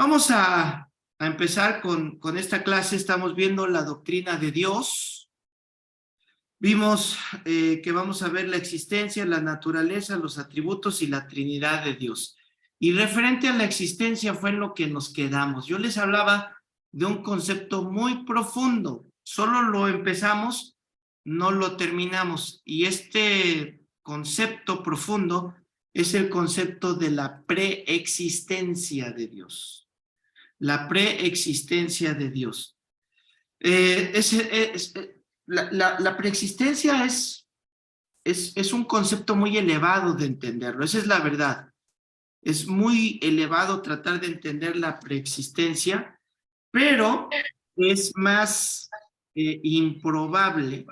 Vamos a empezar con esta clase. Estamos viendo la doctrina de Dios. Vimos que vamos a ver la existencia, la naturaleza, los atributos y la Trinidad de Dios. Y referente a la existencia fue en lo que nos quedamos. Yo les hablaba de un concepto muy profundo. Solo lo empezamos, no lo terminamos. Y este concepto profundo es el concepto de la preexistencia de Dios. La preexistencia de Dios. La preexistencia es un concepto muy elevado de entenderlo, esa es la verdad. Es muy elevado tratar de entender la preexistencia, pero es más improbable,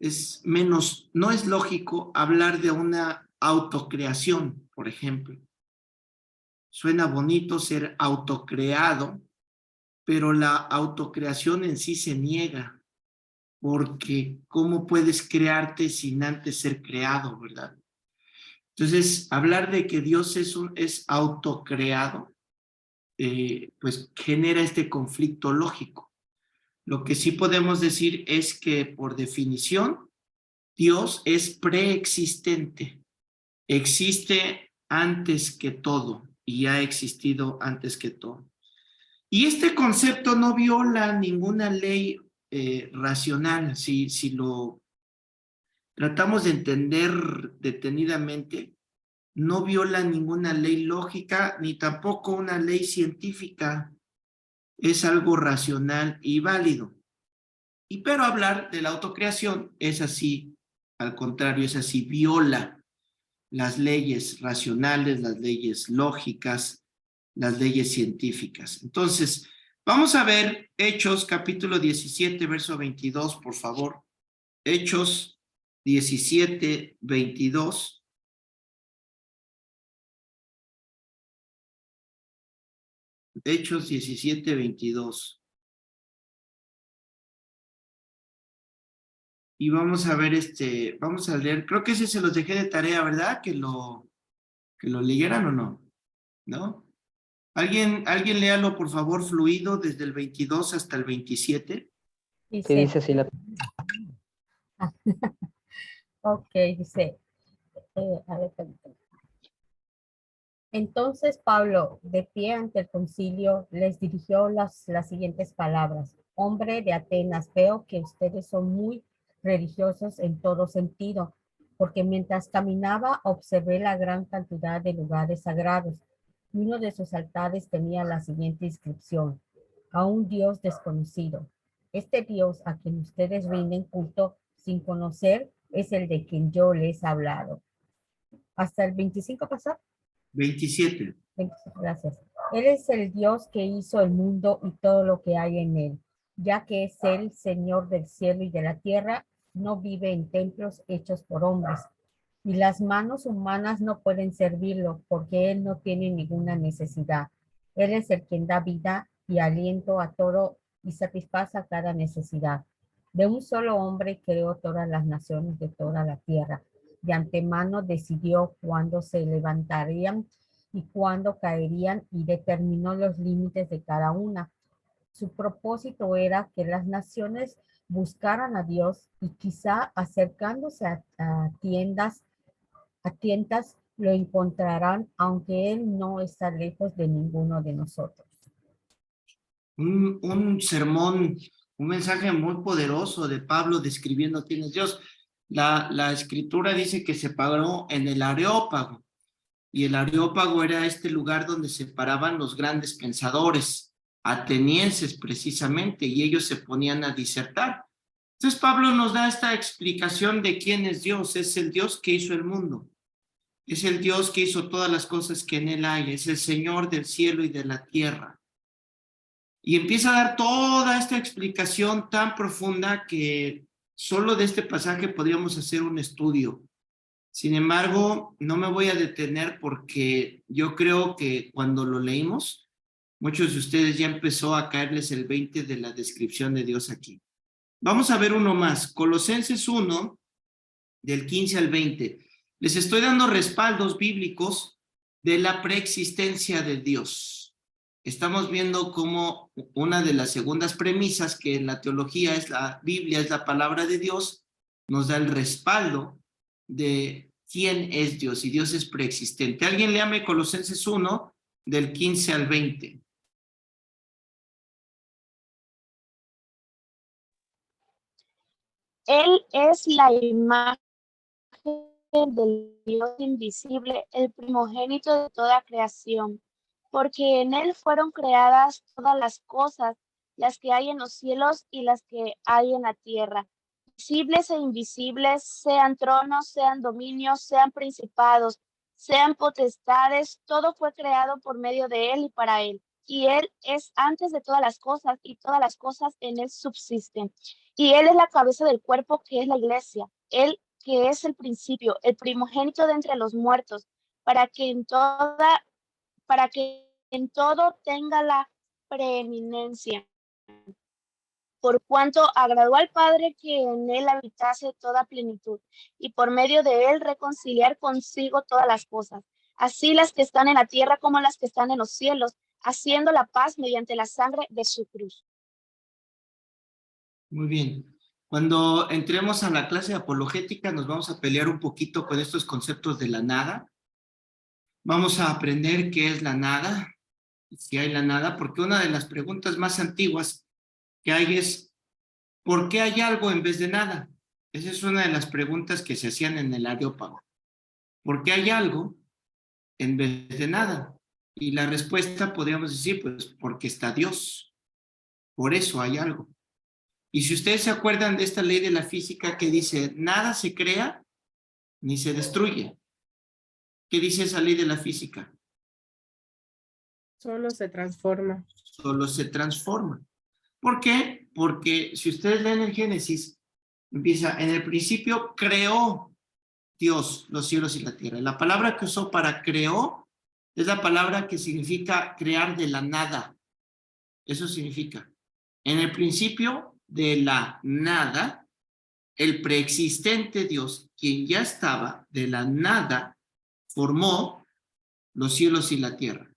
es menos, no es lógico hablar de una autocreación, por ejemplo. Suena bonito ser autocreado, pero la autocreación en sí se niega, porque ¿cómo puedes crearte sin antes ser creado, verdad? Entonces, hablar de que Dios es autocreado, pues genera este conflicto lógico. Lo que sí podemos decir es que, por definición, Dios es preexistente, existe antes que todo y ha existido antes que todo. Y este concepto no viola ninguna ley racional. Si lo tratamos de entender detenidamente, no viola ninguna ley lógica ni tampoco una ley científica. Es algo racional y válido. Pero hablar de la autocreación es así, al contrario, es así, viola las leyes racionales, las leyes lógicas, las leyes científicas. Entonces, vamos a ver Hechos capítulo 17, verso 22, por favor. Hechos 17, 22. Hechos 17, 22. Y vamos a ver vamos a leer, creo que ese se los dejé de tarea, ¿verdad? Que lo leyeran o no, ¿no? ¿Alguien léalo, por favor, fluido desde el 22 hasta el 27? ¿Qué dice así la... Ok, dice, a ver, permítame. Entonces Pablo, de pie ante el concilio, les dirigió las siguientes palabras. Hombre de Atenas, veo que ustedes son muy religiosos en todo sentido, porque mientras caminaba observé la gran cantidad de lugares sagrados. Y uno de sus altares tenía la siguiente inscripción: a un Dios desconocido. Este Dios a quien ustedes rinden culto sin conocer es el de quien yo les he hablado. ¿Hasta el 25 pasó? 27. Gracias. Él es el Dios que hizo el mundo y todo lo que hay en él, ya que es el Señor del cielo y de la tierra, no vive en templos hechos por hombres. Y las manos humanas no pueden servirlo porque él no tiene ninguna necesidad. Él es el quien da vida y aliento a todo y satisface a cada necesidad. De un solo hombre creó todas las naciones de toda la tierra. De antemano decidió cuándo se levantarían y cuándo caerían y determinó los límites de cada una. Su propósito era que las naciones buscaran a Dios y quizá acercándose a tientas lo encontrarán, aunque Él no está lejos de ninguno de nosotros. Un sermón, un mensaje muy poderoso de Pablo describiendo quién es Dios. La escritura dice que se paró en el Areópago, y el Areópago era este lugar donde se paraban los grandes pensadores atenienses precisamente, y ellos se ponían a disertar. Entonces Pablo nos da esta explicación de quién es Dios. Es el Dios que hizo el mundo, es el Dios que hizo todas las cosas que en él hay, es el Señor del cielo y de la tierra. Y empieza a dar toda esta explicación tan profunda que solo de este pasaje podríamos hacer un estudio. Sin embargo, no me voy a detener porque yo creo que cuando lo leímos, muchos de ustedes ya empezó a caerles el 20 de la descripción de Dios aquí. Vamos a ver uno más, Colosenses 1, del 15 al 20. Les estoy dando respaldos bíblicos de la preexistencia de Dios. estamos viendo cómo una de las segundas premisas, que en la teología es la Biblia, es la palabra de Dios, nos da el respaldo de quién es Dios, y Dios es preexistente. Alguien léame Colosenses 1, del 15 al 20. Él es la imagen del Dios invisible, el primogénito de toda creación, porque en él fueron creadas todas las cosas, las que hay en los cielos y las que hay en la tierra, visibles e invisibles, sean tronos, sean dominios, sean principados, sean potestades, todo fue creado por medio de él y para él. Y él es antes de todas las cosas, y todas las cosas en él subsisten. Y él es la cabeza del cuerpo, que es la iglesia. Él que es el principio, el primogénito de entre los muertos, para que en todo tenga la preeminencia. Por cuanto agradó al Padre que en él habitase toda plenitud, y por medio de él reconciliar consigo todas las cosas, así las que están en la tierra como las que están en los cielos, haciendo la paz mediante la sangre de su cruz. Muy bien. Cuando entremos a la clase de apologética, nos vamos a pelear un poquito con estos conceptos de la nada. Vamos a aprender qué es la nada, si hay la nada, porque una de las preguntas más antiguas que hay es, ¿por qué hay algo en vez de nada? Esa es una de las preguntas que se hacían en el Areópago. ¿Por qué hay algo en vez de nada? Y la respuesta podríamos decir, pues, porque está Dios. Por eso hay algo. Y si ustedes se acuerdan de esta ley de la física que dice, nada se crea ni se destruye. ¿Qué dice esa ley de la física? Solo se transforma. Solo se transforma. ¿Por qué? Porque si ustedes leen el Génesis, empieza, en el principio creó Dios los cielos y la tierra. Y la palabra que usó para creó es la palabra que significa crear de la nada. Eso significa, en el principio de la nada, el preexistente Dios, quien ya estaba de la nada, formó los cielos y la tierra.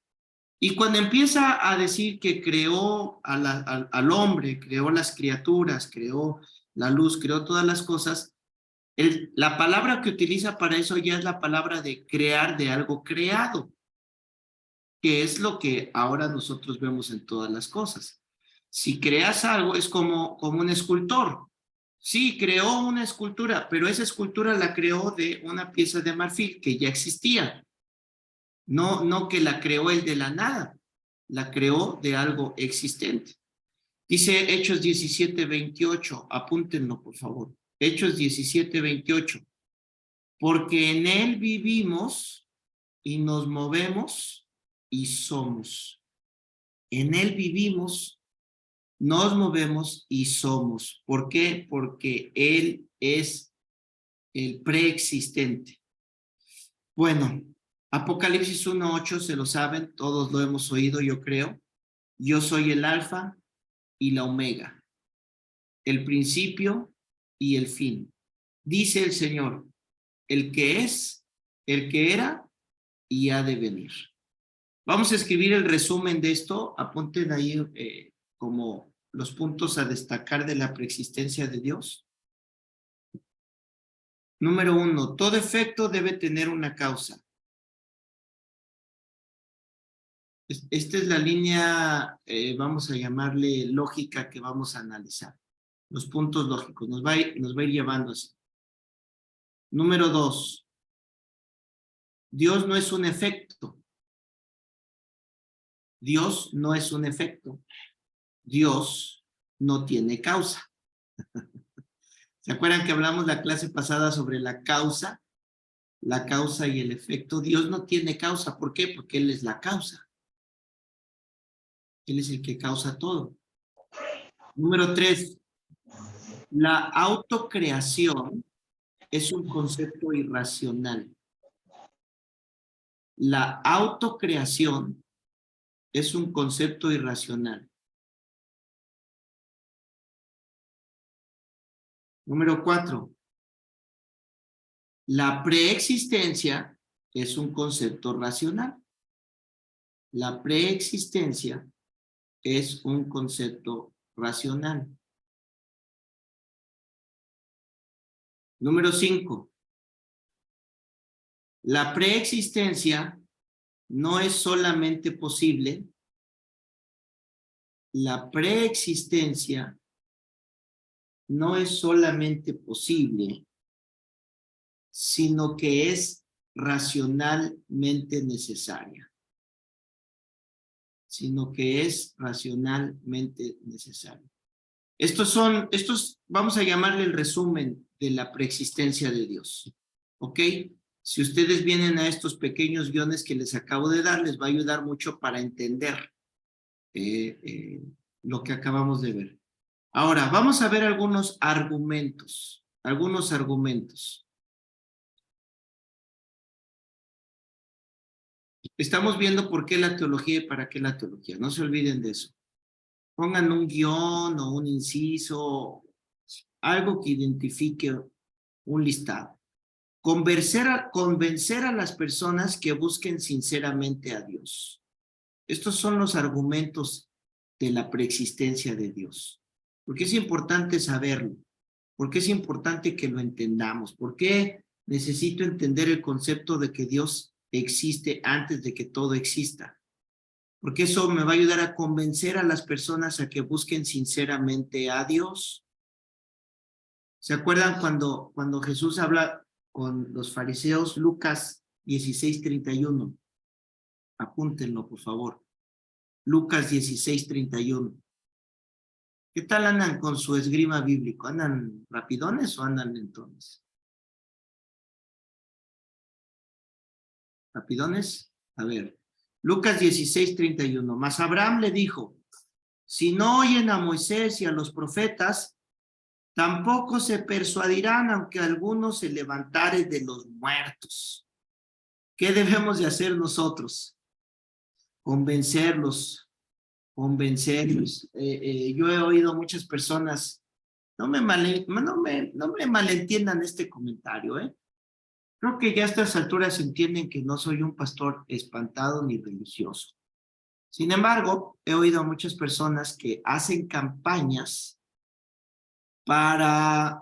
Y cuando empieza a decir que creó al hombre, creó las criaturas, creó la luz, creó todas las cosas, la palabra que utiliza para eso ya es la palabra de crear de algo creado, que es lo que ahora nosotros vemos en todas las cosas. Si creas algo, es como un escultor. Sí, creó una escultura, pero esa escultura la creó de una pieza de marfil que ya existía. No que la creó él de la nada, la creó de algo existente. Dice Hechos 17:28, apúntenlo por favor. Hechos 17:28. Porque en él vivimos y nos movemos y somos. En él vivimos, nos movemos y somos. ¿Por qué? Porque él es el preexistente. Bueno, Apocalipsis 1:8 se lo saben, todos lo hemos oído, yo creo. Yo soy el alfa y la omega, el principio y el fin. Dice el Señor, el que es, el que era y ha de venir. Vamos a escribir el resumen de esto, apunten ahí como los puntos a destacar de la preexistencia de Dios. Número 1, todo efecto debe tener una causa. Esta es la línea, vamos a llamarle lógica, que vamos a analizar. Los puntos lógicos, nos va a ir llevando así. Número 2, Dios no es un efecto. Dios no es un efecto. Dios no tiene causa. ¿Se acuerdan que hablamos la clase pasada sobre la causa y el efecto? Dios no tiene causa. ¿Por qué? Porque Él es la causa. Él es el que causa todo. Número 3, la autocreación es un concepto irracional. La autocreación es un concepto irracional. Número 4, la preexistencia es un concepto racional. la preexistencia es un concepto racional. Número 5. La preexistencia no es solamente posible. La preexistencia no es solamente posible, sino que es racionalmente necesaria. Vamos a llamarle el resumen de la preexistencia de Dios. ¿Ok? Si ustedes vienen a estos pequeños guiones que les acabo de dar, les va a ayudar mucho para entender lo que acabamos de ver. Ahora, vamos a ver algunos argumentos. Estamos viendo por qué la teología y para qué la teología. No se olviden de eso. Pongan un guión o un inciso, algo que identifique un listado. Convencer a las personas que busquen sinceramente a Dios. Estos son los argumentos de la preexistencia de Dios. ¿Por qué es importante saberlo? ¿Por qué es importante que lo entendamos? ¿Por qué necesito entender el concepto de que Dios existe antes de que todo exista? Porque eso me va a ayudar a convencer a las personas a que busquen sinceramente a Dios. ¿Se acuerdan cuando Jesús habla con los fariseos? Lucas 16:31. Apúntenlo, por favor. Lucas 16:31. ¿Qué tal andan con su esgrima bíblico? ¿Andan rapidones o andan lentones? ¿Rapidones? A ver. Lucas 16:31. Mas Abraham le dijo: si no oyen a Moisés y a los profetas, tampoco se persuadirán, aunque algunos se levantaren de los muertos. ¿Qué debemos de hacer nosotros? Convencerlos. Yo he oído muchas personas, no me malentiendan este comentario, Creo que ya a estas alturas entienden que no soy un pastor espantado ni religioso. Sin embargo, he oído a muchas personas que hacen campañas para,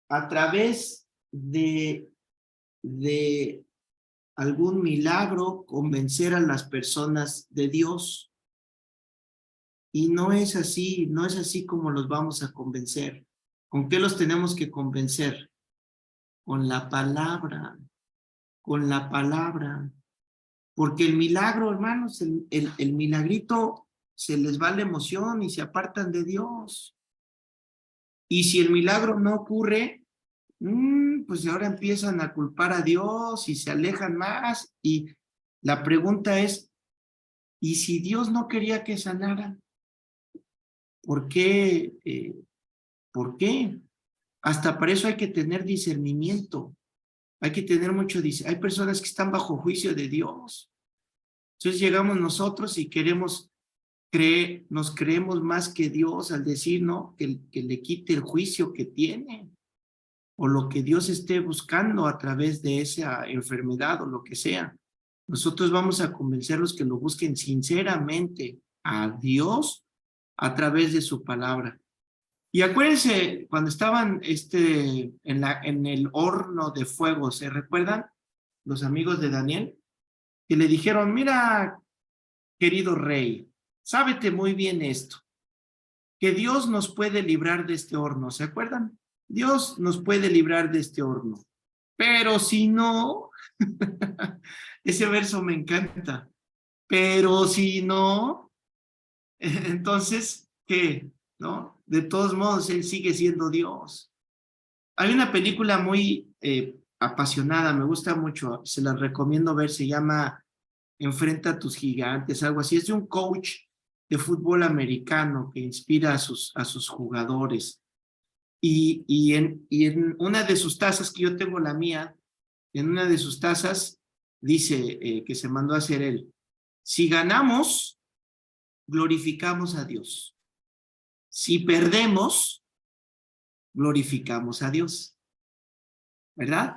a través de algún milagro, convencer a las personas de Dios. Y no es así como los vamos a convencer. ¿Con qué los tenemos que convencer? Con la palabra. Porque el milagro, hermanos, el milagrito, se les va la emoción y se apartan de Dios. Y si el milagro no ocurre, pues ahora empiezan a culpar a Dios y se alejan más. Y la pregunta es, ¿y si Dios no quería que sanaran? ¿Por qué? ¿Por qué? Hasta para eso hay que tener discernimiento. Hay que tener mucho discernimiento. Hay personas que están bajo juicio de Dios. Entonces llegamos nosotros y nos creemos más que Dios al decir, ¿no? Que le quite el juicio que tiene. O lo que Dios esté buscando a través de esa enfermedad o lo que sea. Nosotros vamos a convencerlos que lo busquen sinceramente a Dios a través de su palabra. Y acuérdense, cuando estaban en el horno de fuego, ¿se recuerdan? Los amigos de Daniel, que le dijeron, mira, querido rey, sábete muy bien esto, que Dios nos puede librar de este horno, ¿se acuerdan? Dios nos puede librar de este horno, pero si no, ese verso me encanta, pero si no, entonces, ¿qué? ¿No? De todos modos, Él sigue siendo Dios. Hay una película muy apasionada, me gusta mucho, se la recomiendo ver, se llama Enfrenta a tus gigantes, algo así. Es de un coach de fútbol americano que inspira a sus jugadores. Y en una de sus tazas, que yo tengo la mía, en una de sus tazas dice que se mandó a hacer él: si ganamos, glorificamos a Dios. Si perdemos, glorificamos a Dios. ¿Verdad?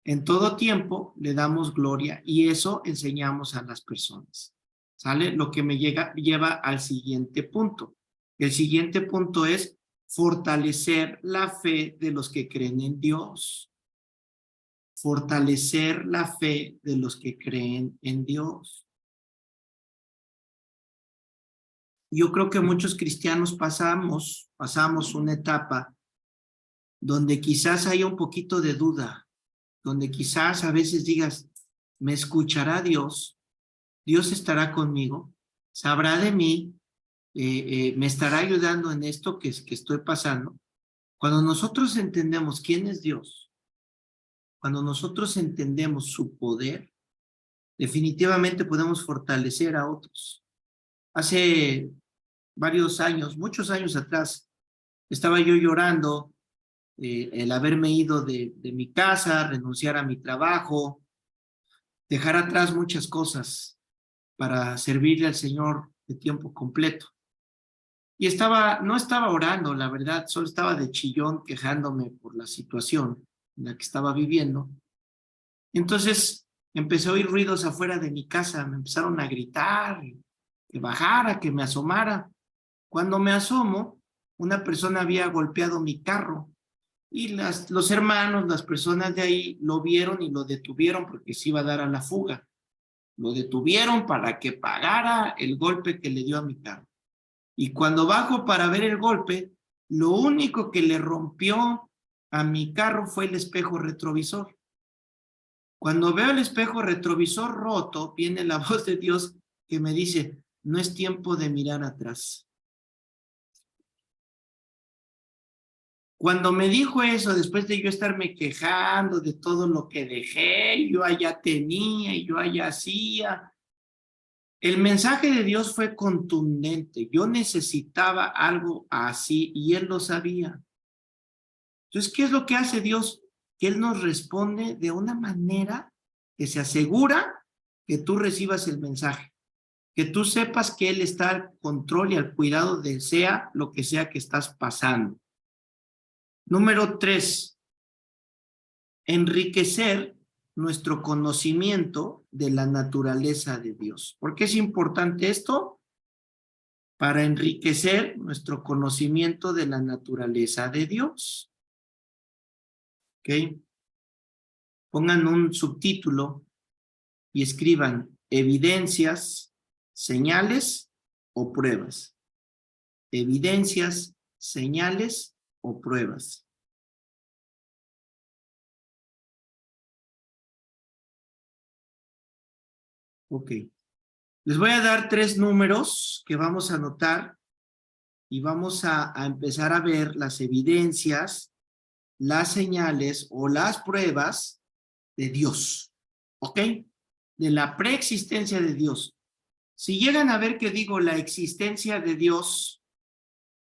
En todo tiempo le damos gloria y eso enseñamos a las personas. ¿Sale? Lo que me lleva al siguiente punto. El siguiente punto es fortalecer la fe de los que creen en Dios. Fortalecer la fe de los que creen en Dios. Yo creo que muchos cristianos pasamos una etapa donde quizás haya un poquito de duda, donde quizás a veces digas, ¿me escuchará Dios? ¿Dios estará conmigo? ¿Sabrá de mí? ¿Me estará ayudando en esto que estoy pasando? Cuando nosotros entendemos quién es Dios, cuando nosotros entendemos su poder, definitivamente podemos fortalecer a otros. Hace varios años, muchos años atrás, estaba yo llorando el haberme ido de mi casa, renunciar a mi trabajo, dejar atrás muchas cosas para servirle al Señor de tiempo completo. Y no estaba orando, la verdad, solo estaba de chillón quejándome por la situación en la que estaba viviendo. Entonces empecé a oír ruidos afuera de mi casa, me empezaron a gritar, que bajara, que me asomara. Cuando me asomo, una persona había golpeado mi carro y los hermanos, las personas de ahí lo vieron y lo detuvieron porque se iba a dar a la fuga. Lo detuvieron para que pagara el golpe que le dio a mi carro. Y cuando bajo para ver el golpe, lo único que le rompió a mi carro fue el espejo retrovisor. Cuando veo el espejo retrovisor roto, viene la voz de Dios que me dice, no es tiempo de mirar atrás. Cuando me dijo eso, después de yo estarme quejando de todo lo que dejé, yo allá tenía y yo allá hacía, el mensaje de Dios fue contundente. Yo necesitaba algo así y Él lo sabía. Entonces, ¿qué es lo que hace Dios? Que Él nos responde de una manera que se asegura que tú recibas el mensaje, que tú sepas que Él está al control y al cuidado de sea lo que sea que estás pasando. Número 3, enriquecer nuestro conocimiento de la naturaleza de Dios. ¿Por qué es importante esto? Para enriquecer nuestro conocimiento de la naturaleza de Dios. ¿Ok? Pongan un subtítulo y escriban evidencias, señales o pruebas. Evidencias, señales o pruebas. Ok. Les voy a dar 3 números que vamos a anotar y vamos a empezar a ver las evidencias, las señales o las pruebas de Dios. ¿Ok? De la preexistencia de Dios. Si llegan a ver que digo la existencia de Dios,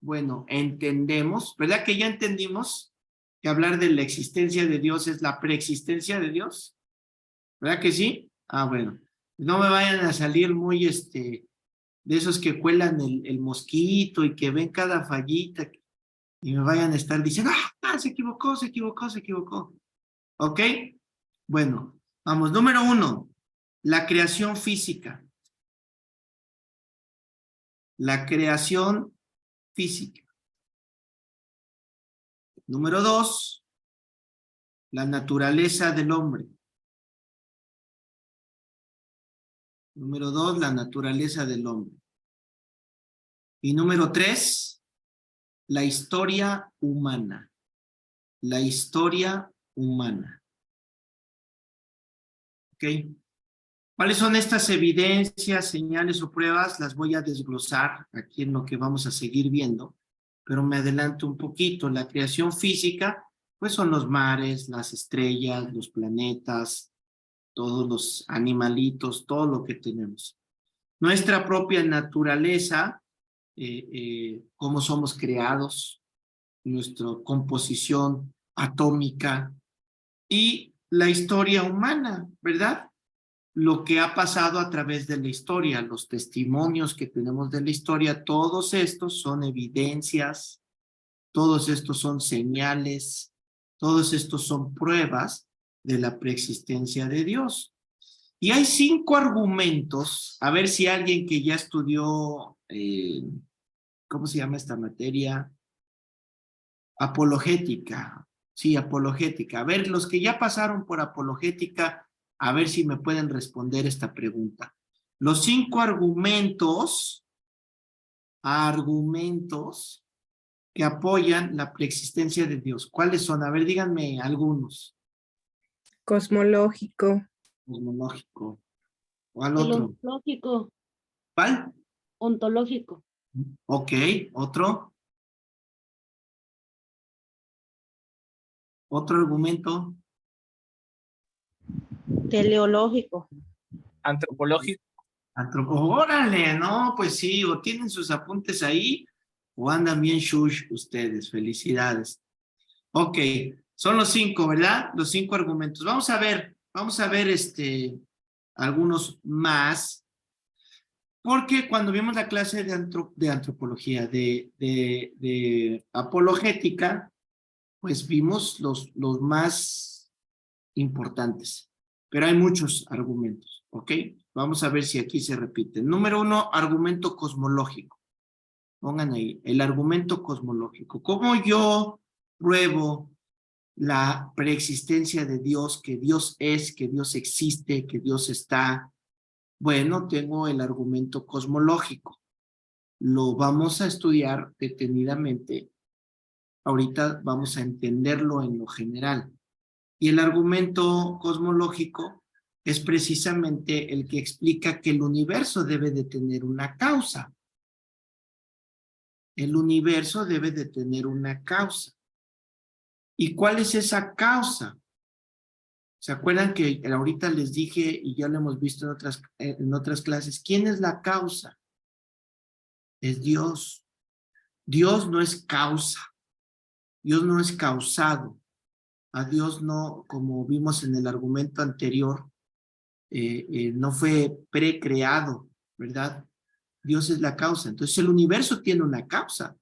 bueno, entendemos, ¿verdad que ya entendimos que hablar de la existencia de Dios es la preexistencia de Dios? ¿Verdad que sí? Ah, bueno. No me vayan a salir muy de esos que cuelan el mosquito y que ven cada fallita y me vayan a estar diciendo, se equivocó, se equivocó, se equivocó. ¿Ok? Bueno, vamos. Número 1, la creación física. La creación física. Número 2, la naturaleza del hombre. Número 2, la naturaleza del hombre. Y número 3, la historia humana. La historia humana. ¿Ok? ¿Cuáles son estas evidencias, señales o pruebas? Las voy a desglosar aquí en lo que vamos a seguir viendo, pero me adelanto un poquito. La creación física, pues son los mares, las estrellas, los planetas, todos los animalitos, todo lo que tenemos. Nuestra propia naturaleza, cómo somos creados, nuestra composición atómica y la historia humana, ¿verdad? Lo que ha pasado a través de la historia, los testimonios que tenemos de la historia, todos estos son evidencias, todos estos son señales, todos estos son pruebas de la preexistencia de Dios. Y hay 5 argumentos, a ver si alguien que ya estudió, ¿cómo se llama esta materia? Apologética. Sí, apologética. A ver, los que ya pasaron por apologética, a ver si me pueden responder esta pregunta. Los 5 argumentos que apoyan la preexistencia de Dios. ¿Cuáles son? A ver, díganme algunos. Cosmológico. Cosmológico. ¿Cuál El otro? ontológico. ¿Cuál? Ontológico. Ok, otro. Otro argumento. Teleológico. Antropológico. Órale, no, pues sí, o tienen sus apuntes ahí, o andan bien shush ustedes, felicidades. Ok, son los 5, ¿verdad? Los 5 argumentos. Vamos a ver algunos más, porque cuando vimos la clase de antropología, de apologética, pues vimos los más importantes, pero hay muchos argumentos, ¿ok? Vamos a ver si aquí se repiten. Número 1, argumento cosmológico. Pongan ahí, el argumento cosmológico. ¿Cómo yo pruebo la preexistencia de Dios, que Dios es, que Dios existe, que Dios está? Bueno, tengo el argumento cosmológico. Lo vamos a estudiar detenidamente. Ahorita vamos a entenderlo en lo general. Y el argumento cosmológico es precisamente el que explica que el universo debe de tener una causa. El universo debe de tener una causa. ¿Y cuál es esa causa? ¿Se acuerdan que ahorita les dije, y ya lo hemos visto en otras clases, quién es la causa? Es Dios. Dios no es causa. Dios no es causado. A Dios no, como vimos en el argumento anterior, no fue precreado, ¿verdad? Dios es la causa. Entonces el universo tiene una causa.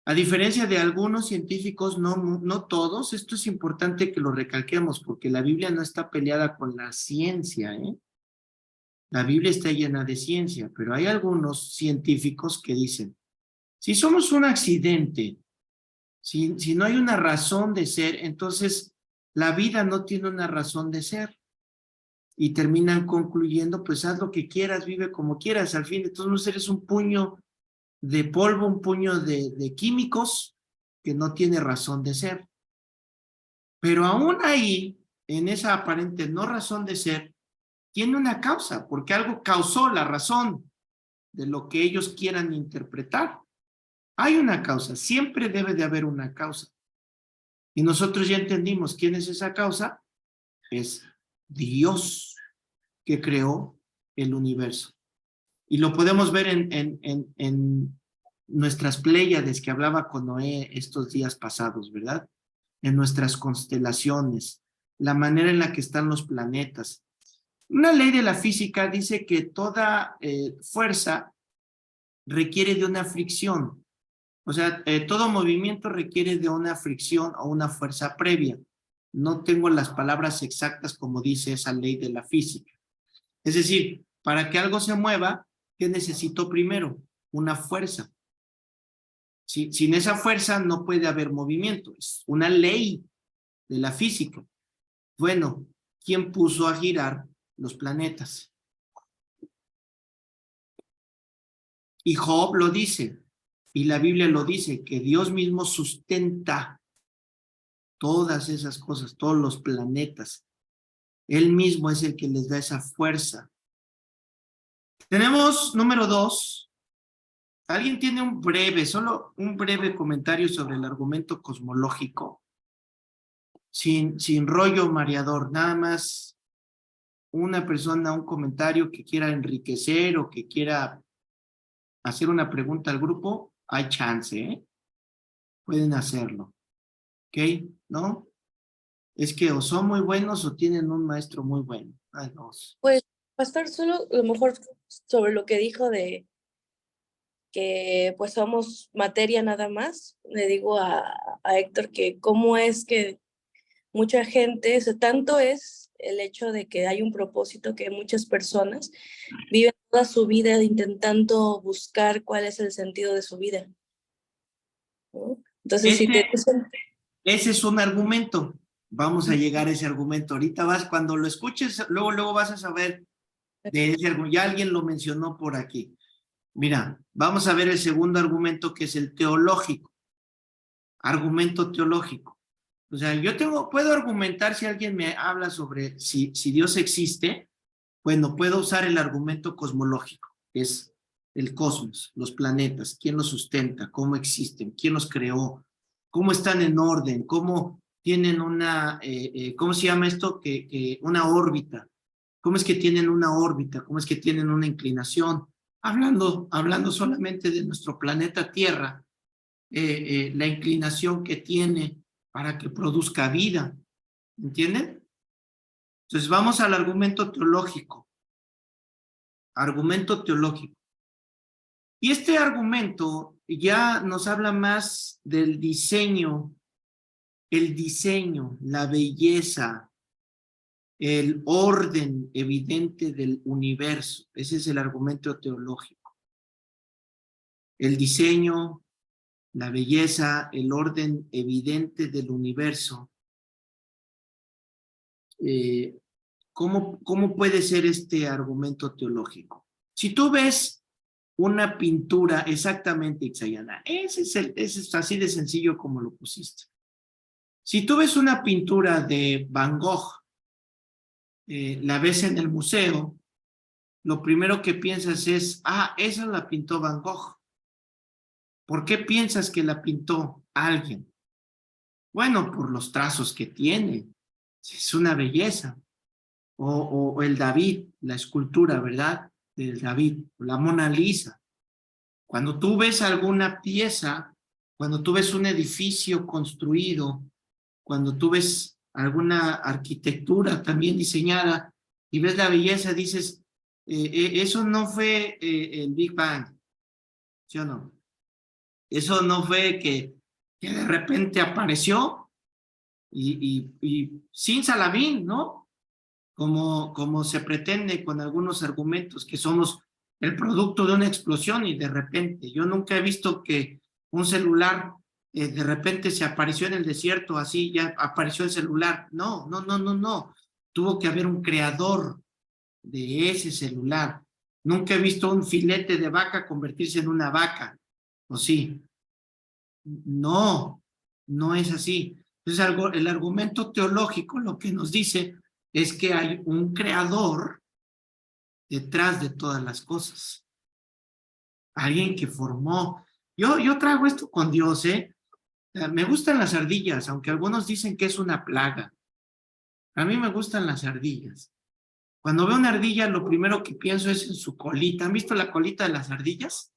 A diferencia de algunos científicos, no todos, esto es importante que lo recalquemos porque la Biblia no está peleada con la ciencia, ¿eh? La Biblia está llena de ciencia, pero hay algunos científicos que dicen, si somos un accidente, si no hay una razón de ser, entonces la vida no tiene una razón de ser. Y terminan concluyendo, pues haz lo que quieras, vive como quieras, al fin de todos eres un puño de polvo, un puño de químicos que no tiene razón de ser. Pero aún ahí, en esa aparente no razón de ser, tiene una causa, porque algo causó la razón de lo que ellos quieran interpretar. Hay una causa, siempre debe de haber una causa. Y nosotros ya entendimos quién es esa causa, es Dios, que creó el universo. Y lo podemos ver en nuestras pléyades que hablaba con Noé estos días pasados, ¿verdad? En nuestras constelaciones, la manera en la que están los planetas. Una ley de la física dice que toda fuerza requiere de una fricción. O sea, todo movimiento requiere de una fricción o una fuerza previa. No tengo las palabras exactas como dice esa ley de la física. Es decir, para que algo se mueva, ¿qué necesito primero? Una fuerza. Sin esa fuerza no puede haber movimiento. Es una ley de la física. Bueno, ¿quién puso a girar los planetas? Y Job lo dice, y la Biblia lo dice, que Dios mismo sustenta todas esas cosas, todos los planetas. Él mismo es el que les da esa fuerza. Tenemos número 2. ¿Alguien tiene solo un breve comentario sobre el argumento cosmológico? Sin rollo mareador, nada más una persona, un comentario que quiera enriquecer o que quiera hacer una pregunta al grupo, hay chance, ¿eh? Pueden hacerlo. ¿Ok? ¿No? Es que o son muy buenos o tienen un maestro muy bueno. Hay dos. Pues, pastor, solo a lo mejor sobre lo que dijo de que pues somos materia nada más, le digo a Héctor que cómo es que mucha gente, tanto es el hecho de que hay un propósito, que muchas personas viven toda su vida intentando buscar cuál es el sentido de su vida, ¿no? Entonces, si te dicen... Ese es un argumento. Vamos a llegar a ese argumento. Ahorita cuando lo escuches, luego vas a saber de ese argumento. Ya alguien lo mencionó por aquí. Mira, vamos a ver el segundo argumento, que es el teológico. Argumento teológico. O sea, puedo argumentar, si alguien me habla sobre si Dios existe, bueno, puedo usar el argumento cosmológico, que es el cosmos, los planetas, quién los sustenta, cómo existen, quién los creó, cómo están en orden, cómo tienen una, ¿cómo se llama esto? Una órbita. ¿Cómo es que tienen una órbita? ¿Cómo es que tienen una inclinación? Hablando solamente de nuestro planeta Tierra, la inclinación que tiene para que produzca vida. ¿Entienden? Entonces vamos al argumento teológico. Argumento teológico. Y este argumento ya nos habla más del diseño, el diseño, la belleza, el orden evidente del universo. Ese es el argumento teológico. El diseño, la belleza, el orden evidente del universo. ¿Cómo puede ser este argumento teológico? Si tú ves una pintura, exactamente, Itzayana, ese es así de sencillo como lo pusiste. Si tú ves una pintura de Van Gogh, la ves en el museo, lo primero que piensas es, esa la pintó Van Gogh. ¿Por qué piensas que la pintó alguien? Bueno, por los trazos que tiene. Es una belleza. O el David, la escultura, ¿verdad? Del David, la Mona Lisa. Cuando tú ves alguna pieza, cuando tú ves un edificio construido, cuando tú ves alguna arquitectura también diseñada y ves la belleza, dices, eso no fue el Big Bang, ¿sí o no? Eso no fue que de repente apareció y sin Salamín, ¿no? Como se pretende con algunos argumentos, que somos el producto de una explosión y de repente. Yo nunca he visto que un celular de repente se apareció en el desierto, así ya apareció el celular. No. Tuvo que haber un creador de ese celular. Nunca he visto un filete de vaca convertirse en una vaca, ¿o sí? No es así. Entonces el argumento teológico lo que nos dice es que hay un creador detrás de todas las cosas. Alguien que formó. Yo traigo esto con Dios, ¿eh? Me gustan las ardillas, aunque algunos dicen que es una plaga. A mí me gustan las ardillas. Cuando veo una ardilla, lo primero que pienso es en su colita. ¿Han visto la colita de las ardillas?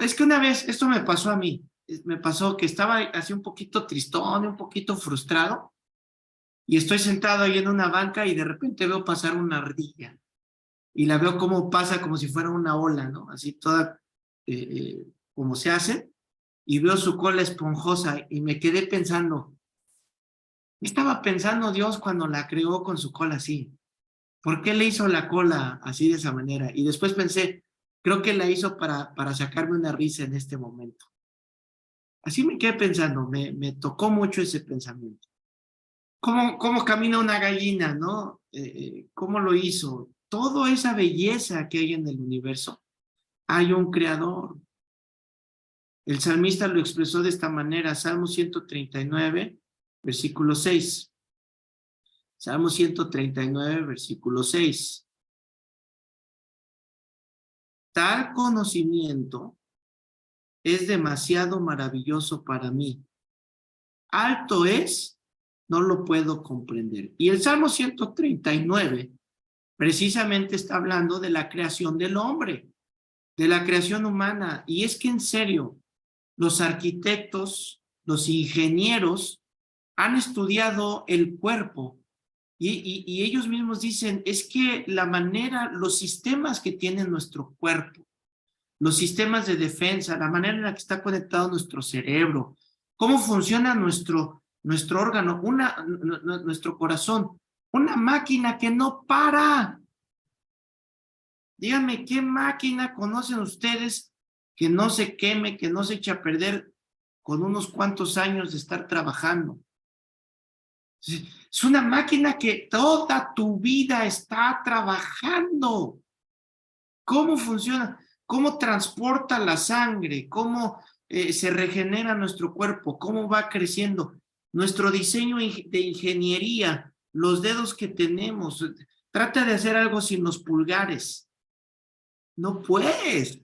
Es que una vez, esto me pasó a mí. Me pasó que estaba así un poquito tristón, un poquito frustrado. Y estoy sentado ahí en una banca y de repente veo pasar una ardilla. Y la veo como pasa como si fuera una ola, ¿no? Así toda como se hace. Y veo su cola esponjosa y me quedé pensando, ¿qué estaba pensando Dios cuando la creó con su cola así? ¿Por qué le hizo la cola así de esa manera? Y después pensé, creo que la hizo para sacarme una risa en este momento. Así me quedé pensando, me tocó mucho ese pensamiento. ¿Cómo camina una gallina, no? ¿Cómo lo hizo? Toda esa belleza que hay en el universo, hay un creador. El salmista lo expresó de esta manera, Salmo 139, versículo 6. Salmo 139, versículo 6. Tal conocimiento es demasiado maravilloso para mí. Alto es, no lo puedo comprender. Y el Salmo 139 precisamente está hablando de la creación del hombre, de la creación humana. Y es que en serio, los arquitectos, los ingenieros han estudiado el cuerpo y ellos mismos dicen, es que la manera, los sistemas que tiene nuestro cuerpo, los sistemas de defensa, la manera en la que está conectado nuestro cerebro, cómo funciona nuestro nuestro órgano, nuestro corazón, una máquina que no para. Díganme, ¿qué máquina conocen ustedes que no se queme, que no se eche a perder con unos cuantos años de estar trabajando? Es una máquina que toda tu vida está trabajando. ¿Cómo funciona? ¿Cómo transporta la sangre? ¿Cómo se regenera nuestro cuerpo? ¿Cómo va creciendo? Nuestro diseño de ingeniería, los dedos que tenemos. Trata de hacer algo sin los pulgares. No puedes.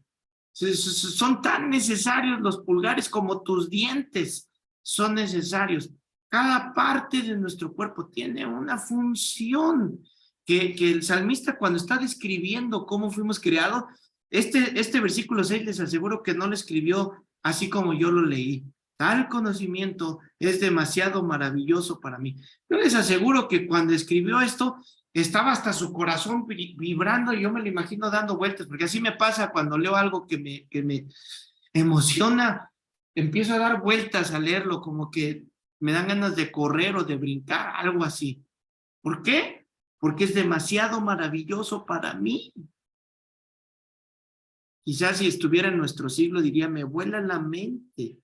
Son tan necesarios los pulgares como tus dientes son necesarios. Cada parte de nuestro cuerpo tiene una función que el salmista, cuando está describiendo cómo fuimos creados, este versículo 6 les aseguro que no lo escribió así como yo lo leí. Tal conocimiento es demasiado maravilloso para mí. Yo les aseguro que cuando escribió esto, estaba hasta su corazón vibrando y yo me lo imagino dando vueltas, porque así me pasa cuando leo algo que me emociona, empiezo a dar vueltas a leerlo, como que me dan ganas de correr o de brincar, algo así. ¿Por qué? Porque es demasiado maravilloso para mí. Quizás si estuviera en nuestro siglo diría, me vuela la mente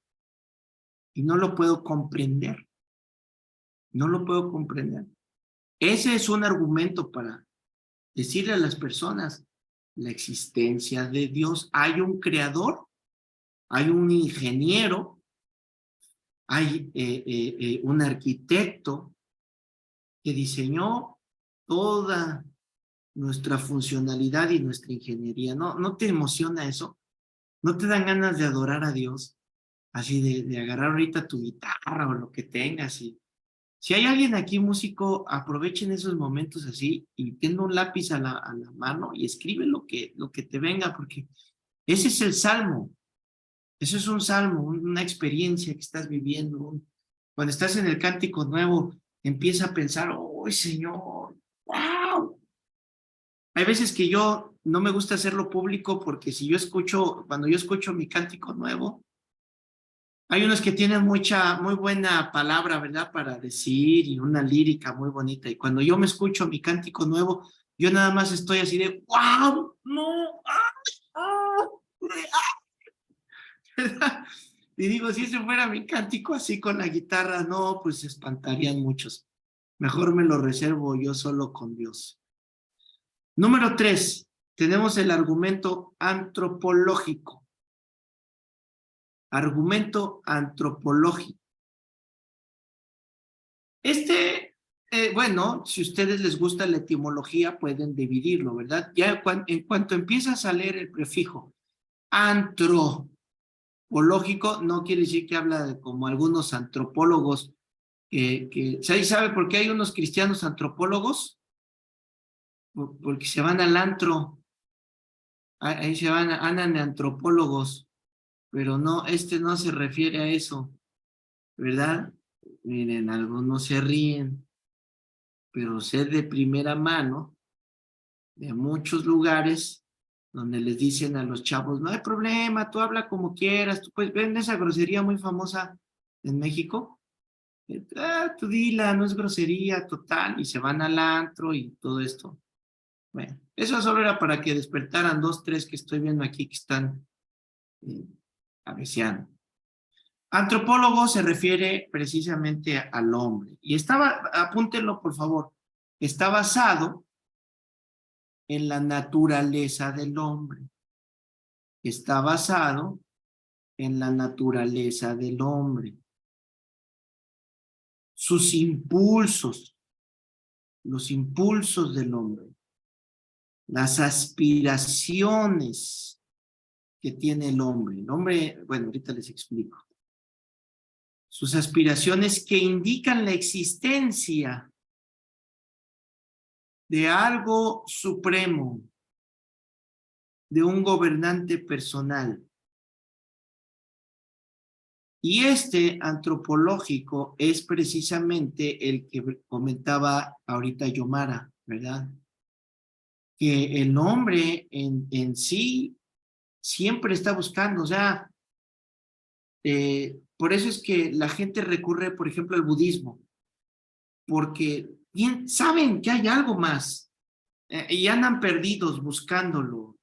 y no lo puedo comprender. No lo puedo comprender. Ese es un argumento para decirle a las personas la existencia de Dios. Hay un creador, hay un ingeniero, hay un arquitecto que diseñó toda nuestra funcionalidad y nuestra ingeniería. ¿No te emociona eso? ¿No te dan ganas de adorar a Dios? Así de agarrar ahorita tu guitarra o lo que tengas. Y si hay alguien aquí músico, aprovechen esos momentos así y ten un lápiz a la mano y escribe lo que te venga, porque ese es el salmo. Eso es un salmo, una experiencia que estás viviendo. Cuando estás en el cántico nuevo, empieza a pensar, ¡oh, Señor! ¡Wow! Hay veces que yo no me gusta hacerlo público porque cuando yo escucho mi cántico nuevo, hay unos que tienen muy buena palabra, ¿verdad? Para decir y una lírica muy bonita. Y cuando yo me escucho mi cántico nuevo, yo nada más estoy así de, ¡wow! ¡No! ¿Verdad? Y digo, si ese fuera mi cántico así con la guitarra, no, pues se espantarían muchos. Mejor me lo reservo yo solo con Dios. Número 3, tenemos el argumento antropológico. Argumento antropológico. Bueno, si a ustedes les gusta la etimología, pueden dividirlo, ¿verdad? Ya en cuanto empiezas a leer el prefijo antropológico, no quiere decir que habla de como algunos antropólogos ¿sabe por qué hay unos cristianos antropólogos? Porque se van al antro, ahí andan de antropólogos, pero no, no se refiere a eso, ¿verdad? Miren, algunos se ríen, pero sé de primera mano de muchos lugares donde les dicen a los chavos, no hay problema, tú habla como quieras, tú puedes ver esa grosería muy famosa en México, tú dila, no es grosería total, y se van al antro y todo esto. Bueno, eso solo era para que despertaran 2, 3 que estoy viendo aquí que están cabeceando. Antropólogo se refiere precisamente al hombre. Y apúntenlo por favor, está basado en la naturaleza del hombre. Está basado en la naturaleza del hombre. Sus impulsos, los impulsos del hombre. Las aspiraciones que tiene el hombre. El hombre, bueno, ahorita les explico. Sus aspiraciones que indican la existencia de algo supremo, de un gobernante personal. Y este antropológico es precisamente el que comentaba ahorita Yomara, ¿verdad? Que el hombre en sí siempre está buscando, o sea, por eso es que la gente recurre, por ejemplo, al budismo, porque bien saben que hay algo más, y andan perdidos buscándolo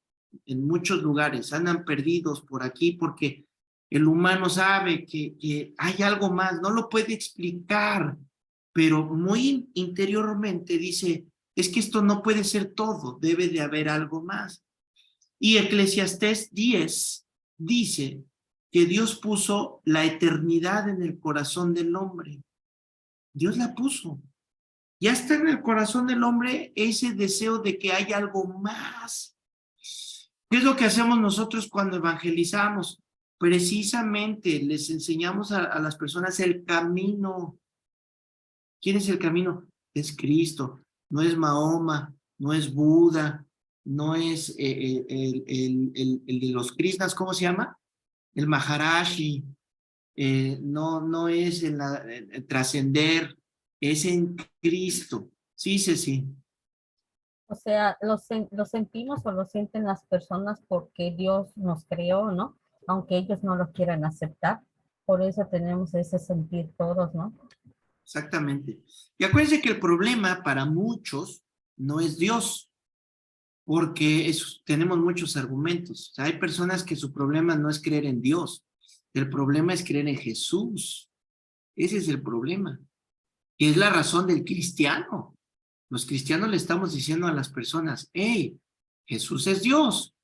en muchos lugares, andan perdidos por aquí porque el humano sabe que hay algo más, no lo puede explicar, pero muy interiormente dice, es que esto no puede ser todo, debe de haber algo más. Y Eclesiastés 10 dice que Dios puso la eternidad en el corazón del hombre. Dios la puso. Ya está en el corazón del hombre ese deseo de que haya algo más. ¿Qué es lo que hacemos nosotros cuando evangelizamos? Precisamente les enseñamos a las personas el camino. ¿Quién es el camino? Es Cristo, no es Mahoma, no es Buda, no es el de los Krishnas, ¿cómo se llama? El Maharashi, no es el trascender, es en Cristo. Sí, sí. O sea, lo sentimos o lo sienten las personas porque Dios nos creó, ¿no? Aunque ellos no lo quieran aceptar. Por eso tenemos ese sentir todos, ¿no? Exactamente. Y acuérdense que el problema para muchos no es Dios, porque tenemos muchos argumentos. O sea, hay personas que su problema no es creer en Dios, el problema es creer en Jesús. Ese es el problema, que es la razón del cristiano. Los cristianos le estamos diciendo a las personas, hey, Jesús es Dios.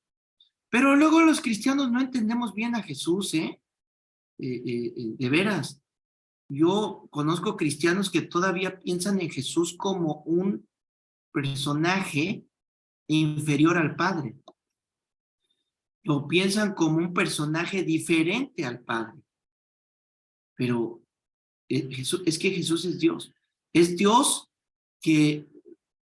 Pero luego los cristianos no entendemos bien a Jesús, de veras. Yo conozco cristianos que todavía piensan en Jesús como un personaje inferior al Padre. Lo piensan como un personaje diferente al Padre. Pero es que Jesús es Dios. Es Dios que,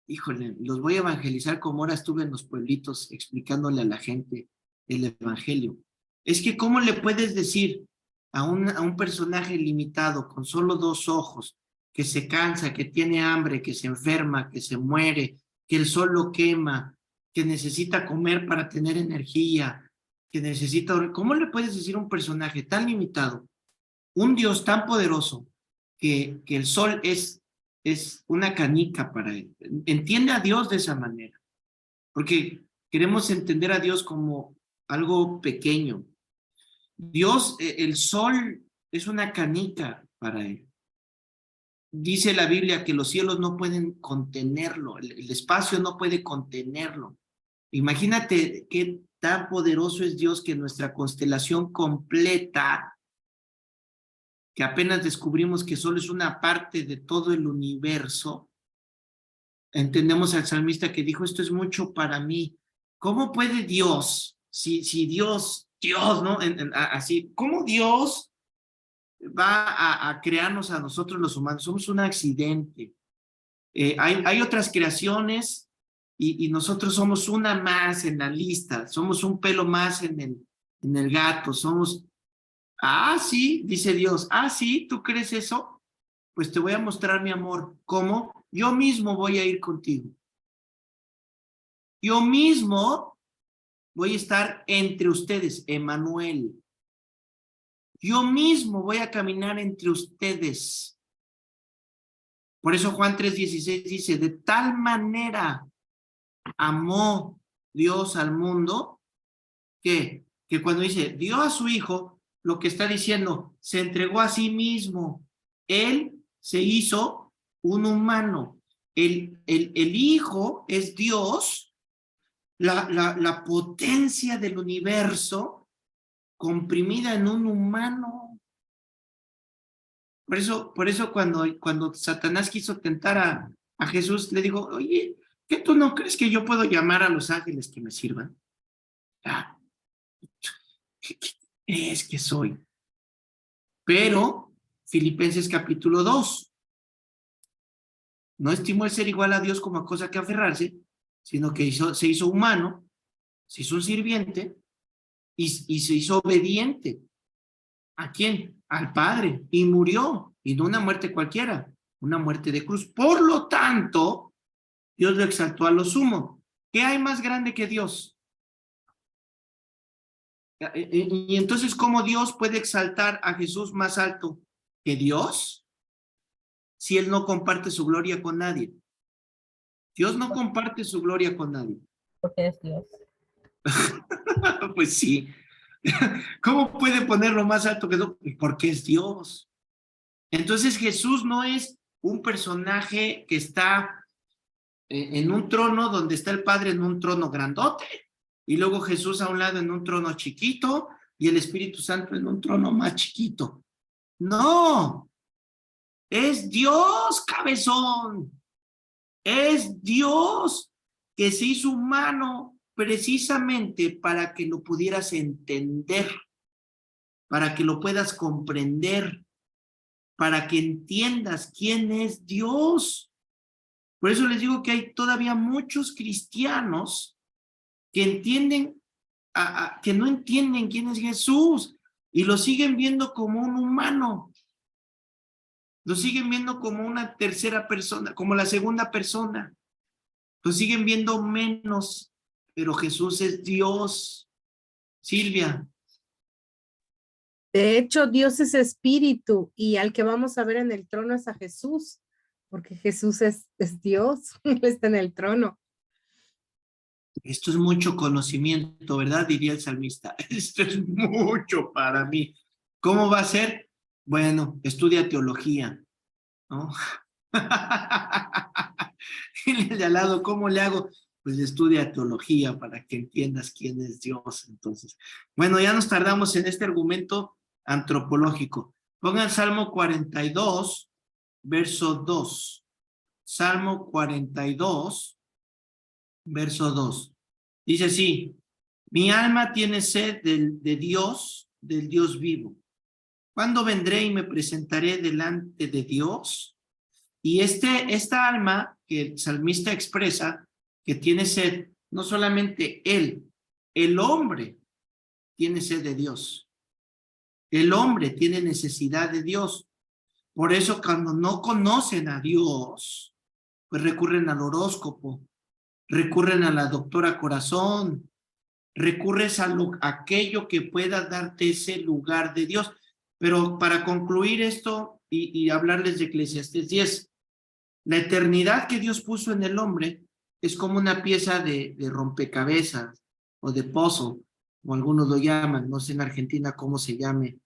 híjole, los voy a evangelizar como ahora estuve en los pueblitos explicándole a la gente el evangelio. Es que ¿cómo le puedes decir a un personaje limitado con solo 2 ojos, que se cansa, que tiene hambre, que se enferma, que se muere, que el sol lo quema, que necesita comer para tener energía, que necesita... ¿Cómo le puedes decir a un personaje tan limitado, un Dios tan poderoso, que el sol es una canica para él? Entiende a Dios de esa manera, porque queremos entender a Dios como algo pequeño. Dios, el sol es una canica para él. Dice la Biblia que los cielos no pueden contenerlo, el espacio no puede contenerlo. Imagínate qué tan poderoso es Dios que nuestra constelación completa, que apenas descubrimos que solo es una parte de todo el universo, entendemos al salmista que dijo, esto es mucho para mí. ¿Cómo puede Dios, si Dios, ¿no? Así, ¿cómo Dios va a crearnos a nosotros los humanos? Somos un accidente. Hay otras creaciones y nosotros somos una más en la lista, somos un pelo más en el gato, somos... Ah, sí, dice Dios. Ah, sí, ¿tú crees eso? Pues te voy a mostrar mi amor. ¿Cómo? Yo mismo voy a ir contigo. Yo mismo voy a estar entre ustedes, Emmanuel. Yo mismo voy a caminar entre ustedes. Por eso Juan 3:16 dice, de tal manera amó Dios al mundo que cuando dice, dio a su hijo, lo que está diciendo, se entregó a sí mismo. Él se hizo un humano. El hijo es Dios, la potencia del universo comprimida en un humano. Por eso cuando Satanás quiso tentar a Jesús, le dijo, oye, ¿qué tú no crees que yo puedo llamar a los ángeles que me sirvan? ¿Qué crees que soy? Pero, Filipenses capítulo 2, no estimó el ser igual a Dios como a cosa que aferrarse, sino que se hizo humano, se hizo un sirviente y se hizo obediente. ¿A quién? Al Padre. Y murió, y no una muerte cualquiera, una muerte de cruz. Por lo tanto, Dios lo exaltó a lo sumo. ¿Qué hay más grande que Dios? Y entonces, ¿cómo Dios puede exaltar a Jesús más alto que Dios si Él no comparte su gloria con nadie? Dios no comparte su gloria con nadie. Porque es Dios. Pues sí. ¿Cómo puede ponerlo más alto que Dios? Porque es Dios. Entonces Jesús no es un personaje que está en un trono donde está el Padre en un trono grandote, y luego Jesús a un lado en un trono chiquito y el Espíritu Santo en un trono más chiquito. No, es Dios, cabezón. Es Dios que se hizo humano precisamente para que lo pudieras entender, para que lo puedas comprender, para que entiendas quién es Dios. Por eso les digo que hay todavía muchos cristianos que entienden, que no entienden quién es Jesús y lo siguen viendo como un humano. Lo siguen viendo como una tercera persona, como la segunda persona. Lo siguen viendo menos, pero Jesús es Dios. Silvia. De hecho, Dios es espíritu y al que vamos a ver en el trono es a Jesús, porque Jesús es Dios, Él está en el trono. Esto es mucho conocimiento, ¿verdad? Diría el salmista. Esto es mucho para mí. ¿Cómo va a ser? Bueno, estudia teología, ¿no? Y el de al lado, ¿cómo le hago? Pues estudia teología para que entiendas quién es Dios. Entonces, bueno, ya nos tardamos en este argumento antropológico. Pongan Salmo 42, verso 2. Salmo 42, verso 2. Dice así: mi alma tiene sed de Dios, del Dios vivo. ¿Cuándo vendré y me presentaré delante de Dios? Y esta alma que el salmista expresa, que tiene sed, no solamente él, el hombre tiene sed de Dios. El hombre tiene necesidad de Dios. Por eso cuando no conocen a Dios, pues recurren al horóscopo, recurren a la doctora corazón, recurres a aquello que pueda darte ese lugar de Dios. Pero para concluir esto y hablarles de Eclesiastés 10, la eternidad que Dios puso en el hombre es como una pieza de rompecabezas o de puzzle, como algunos lo llaman, no sé en Argentina cómo se llame,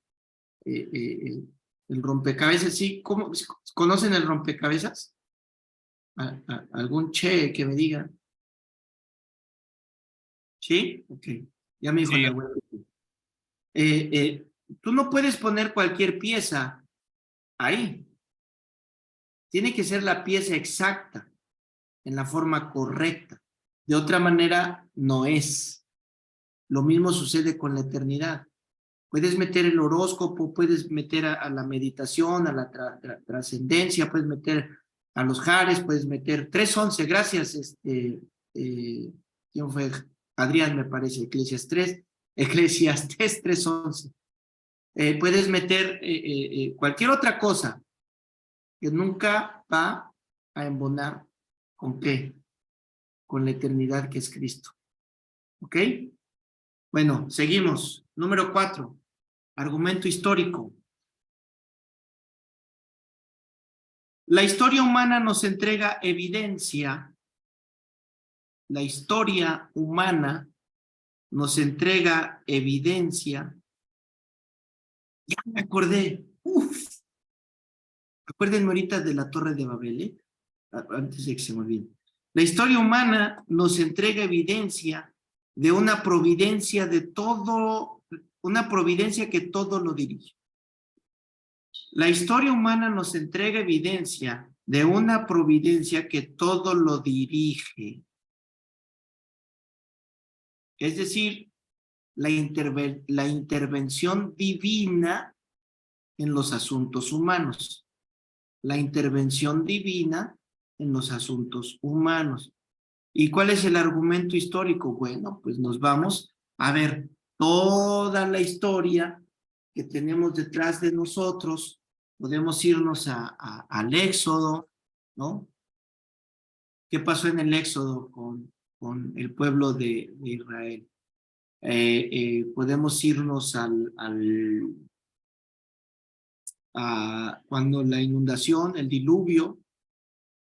el rompecabezas. ¿Sí? ¿Conocen el rompecabezas? ¿Algún che que me diga? ¿Sí? Ok, ya me dijo Sí. la abuela. Tú no puedes poner cualquier pieza ahí. Tiene que ser la pieza exacta, en la forma correcta. De otra manera, no es. Lo mismo sucede con la eternidad. Puedes meter el horóscopo, puedes meter a la meditación, a la trascendencia, puedes meter a los jares, puedes meter 3:11, gracias, ¿quién fue? Adrián, me parece, Eclesiastés 3:11. Puedes meter cualquier otra cosa que nunca va a embonar ¿con qué? Con la eternidad que es Cristo. ¿Ok? Bueno, seguimos. Número 4. Argumento histórico. La historia humana nos entrega evidencia. La historia humana nos entrega evidencia. Ya me acordé. Acuérdenme ahorita de la Torre de Babel, ¿eh? Antes de que se me olvide. La historia humana nos entrega evidencia de una providencia de todo, una providencia que todo lo dirige. La historia humana nos entrega evidencia de una providencia que todo lo dirige. Es decir, la intervención divina en los asuntos humanos. La intervención divina en los asuntos humanos. ¿Y cuál es el argumento histórico? Bueno, pues nos vamos a ver toda la historia que tenemos detrás de nosotros. Podemos irnos al Éxodo, ¿no? ¿Qué pasó en el Éxodo con el pueblo de Israel? Podemos irnos cuando la inundación, el diluvio,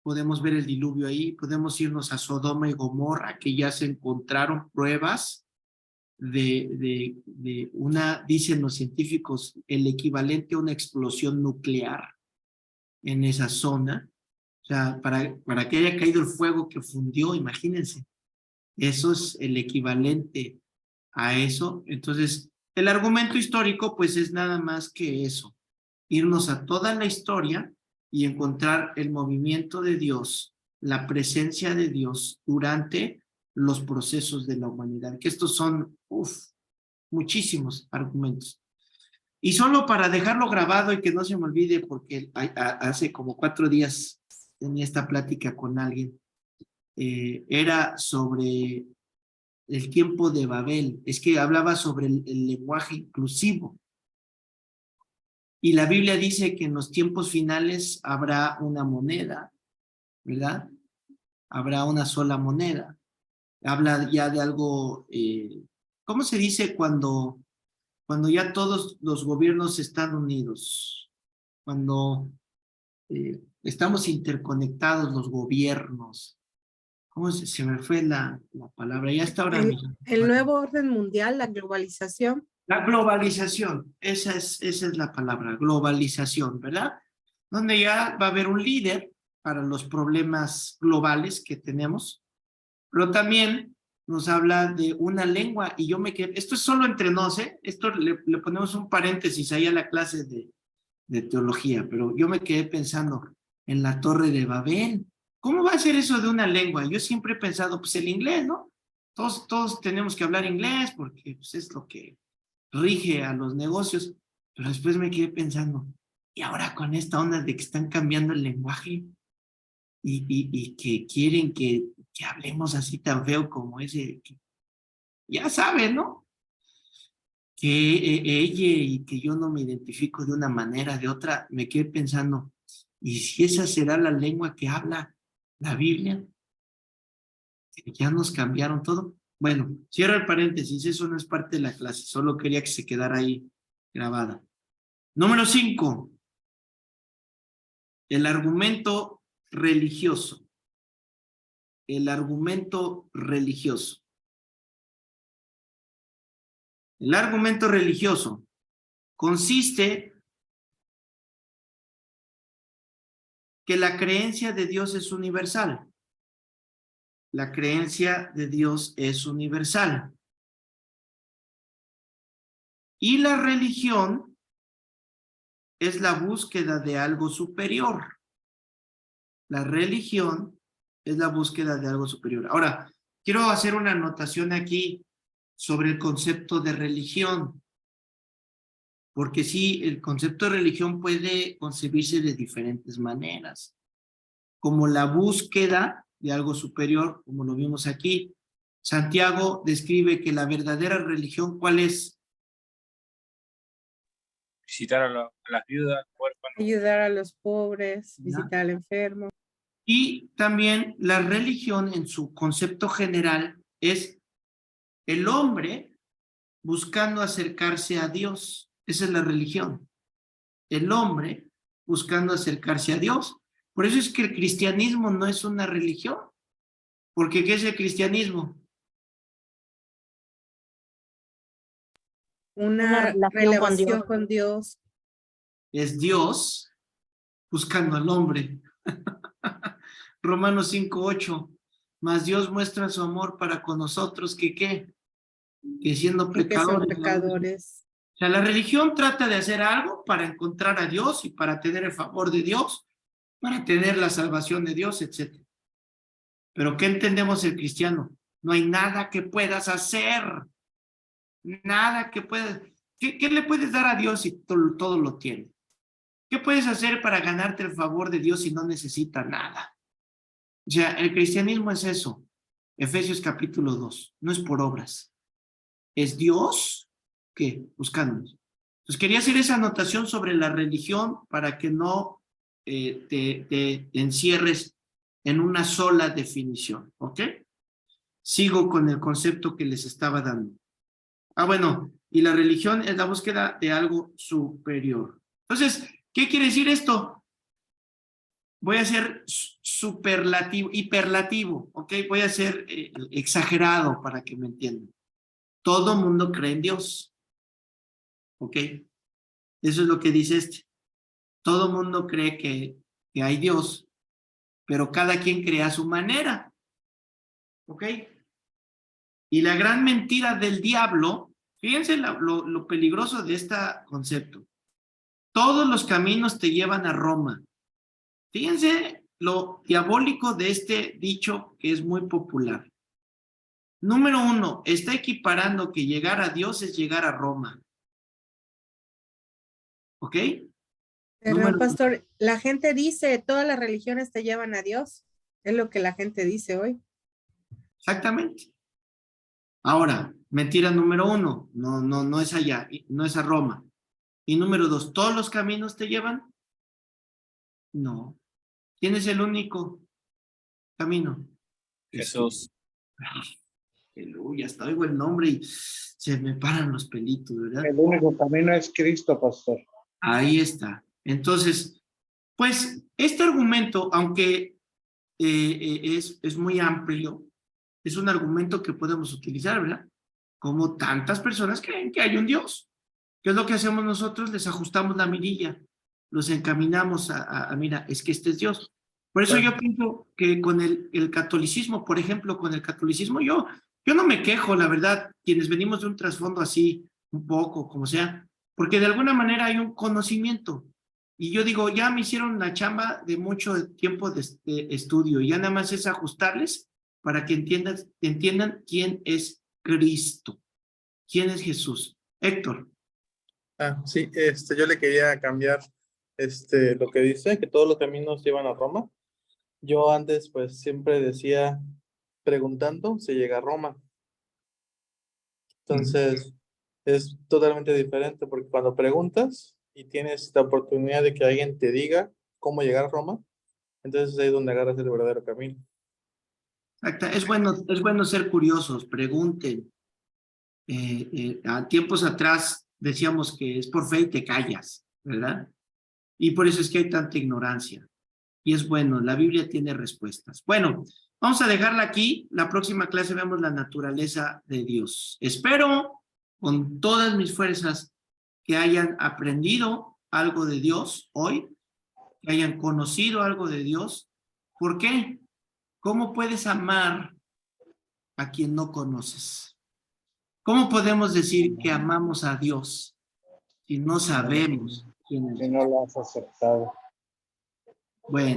podemos ver el diluvio ahí, podemos irnos a Sodoma y Gomorra, que ya se encontraron pruebas de una, dicen los científicos, el equivalente a una explosión nuclear en esa zona. O sea, para que haya caído el fuego que fundió, imagínense, eso es el equivalente a eso. Entonces, el argumento histórico, pues es nada más que eso, irnos a toda la historia y encontrar el movimiento de Dios, la presencia de Dios durante los procesos de la humanidad, que estos son, muchísimos argumentos. Y solo para dejarlo grabado y que no se me olvide, porque hace como 4 días tenía esta plática con alguien, era sobre el tiempo de Babel, es que hablaba sobre el lenguaje inclusivo. Y la Biblia dice que en los tiempos finales habrá una moneda, ¿verdad? Habrá una sola moneda. Habla ya de algo, ¿cómo se dice cuando ya todos los gobiernos están unidos? Cuando estamos interconectados los gobiernos. ¿Cómo se me fue la palabra? Ya está ahora mismo. El nuevo orden mundial, la globalización. La globalización, esa es la palabra, globalización, ¿verdad? Donde ya va a haber un líder para los problemas globales que tenemos, pero también nos habla de una lengua, y yo me quedé, esto es solo entre nos, esto le ponemos un paréntesis ahí a la clase de teología, pero yo me quedé pensando en la Torre de Babel. ¿Cómo va a ser eso de una lengua? Yo siempre he pensado, pues el inglés, ¿no? Todos tenemos que hablar inglés porque pues, es lo que rige a los negocios, pero después me quedé pensando, y ahora con esta onda de que están cambiando el lenguaje y que quieren que hablemos así tan feo como ese, ya saben, ¿no? Que ella y que yo no me identifico de una manera, de otra, me quedé pensando, ¿y si esa será la lengua que habla la Biblia? Que ya nos cambiaron todo. Bueno, cierro el paréntesis, eso no es parte de la clase, solo quería que se quedara ahí grabada. Número 5, el argumento religioso. El argumento religioso. El argumento religioso consiste que la creencia de Dios es universal. La creencia de Dios es universal. Y la religión es la búsqueda de algo superior. La religión es la búsqueda de algo superior. Ahora, quiero hacer una anotación aquí sobre el concepto de religión. Porque sí, el concepto de religión puede concebirse de diferentes maneras. Como la búsqueda de algo superior, como lo vimos aquí. Santiago describe que la verdadera religión, ¿cuál es? Visitar a las viudas, huérfanos. Ayudar a los pobres, ¿Ya? visitar al enfermo. Y también la religión en su concepto general es el hombre buscando acercarse a Dios. Esa es la religión. El hombre buscando acercarse a Dios. Por eso es que el cristianismo no es una religión. Porque ¿qué es el cristianismo? Una relación con Dios. Es Dios buscando al hombre. Romanos 5:8. Mas Dios muestra su amor para con nosotros que ¿qué? Que siendo Que son pecadores. pecadores. O sea, la religión trata de hacer algo para encontrar a Dios y para tener el favor de Dios, para tener la salvación de Dios, etc. Pero ¿qué entendemos el cristiano? No hay nada que puedas hacer. Nada que puedas. ¿Qué le puedes dar a Dios si todo lo tiene? ¿Qué puedes hacer para ganarte el favor de Dios si no necesita nada? O sea, el cristianismo es eso. Efesios capítulo 2. No es por obras. Es Dios que buscándonos. Entonces quería hacer esa anotación sobre la religión para que no te encierres en una sola definición. ¿Ok? Sigo con el concepto que les estaba dando. Bueno, y la religión es la búsqueda de algo superior. Entonces, ¿qué quiere decir esto? Voy a ser superlativo, hiperlativo, ¿ok? Voy a ser exagerado para que me entiendan. Todo mundo cree en Dios, ¿ok? Eso es lo que dice este. Todo mundo cree que hay Dios, pero cada quien cree a su manera, ¿ok? Y la gran mentira del diablo, fíjense lo peligroso de este concepto. Todos los caminos te llevan a Roma. Fíjense lo diabólico de este dicho que es muy popular. Número 1, está equiparando que llegar a Dios es llegar a Roma. ¿Ok? Pero, pastor, la gente dice, todas las religiones te llevan a Dios. Es lo que la gente dice hoy. Exactamente. Ahora, mentira número 1, no es allá, no es a Roma. Y número 2, ¿todos los caminos te llevan? No. ¿Quién es el único camino? Jesús. Aleluya, hasta oigo el nombre y se me paran los pelitos, ¿verdad? El único camino es Cristo, pastor. Ahí está. Entonces, pues este argumento, aunque es muy amplio, es un argumento que podemos utilizar, ¿verdad? Como tantas personas creen que hay un Dios. ¿Qué es lo que hacemos nosotros? Les ajustamos la mirilla, los encaminamos mira, es que este es Dios. Por eso yo pienso que con el catolicismo, por ejemplo, con el catolicismo, yo no me quejo, la verdad, quienes venimos de un trasfondo así, un poco, como sea, porque de alguna manera hay un conocimiento. Y yo digo, ya me hicieron la chamba de mucho tiempo de estudio, y ya nada más es ajustarles para que entiendan quién es Cristo, quién es Jesús. Héctor. Sí, yo le quería cambiar lo que dice, que todos los caminos llevan a Roma. Yo antes, pues, siempre decía, preguntando se llega a Roma. Entonces, es totalmente diferente, porque cuando preguntas y tienes la oportunidad de que alguien te diga cómo llegar a Roma, entonces ahí es donde agarras el verdadero camino. Exacto. Es bueno ser curiosos, pregunten. A tiempos atrás decíamos que es por fe y te callas, ¿verdad? Y por eso es que hay tanta ignorancia. Y es bueno, la Biblia tiene respuestas. Bueno, vamos a dejarla aquí. La próxima clase vemos la naturaleza de Dios. Espero con todas mis fuerzas que hayan aprendido algo de Dios hoy, que hayan conocido algo de Dios. ¿Por qué? ¿Cómo puedes amar a quien no conoces? ¿Cómo podemos decir que amamos a Dios si no sabemos quién es? Si no lo has aceptado. Bueno.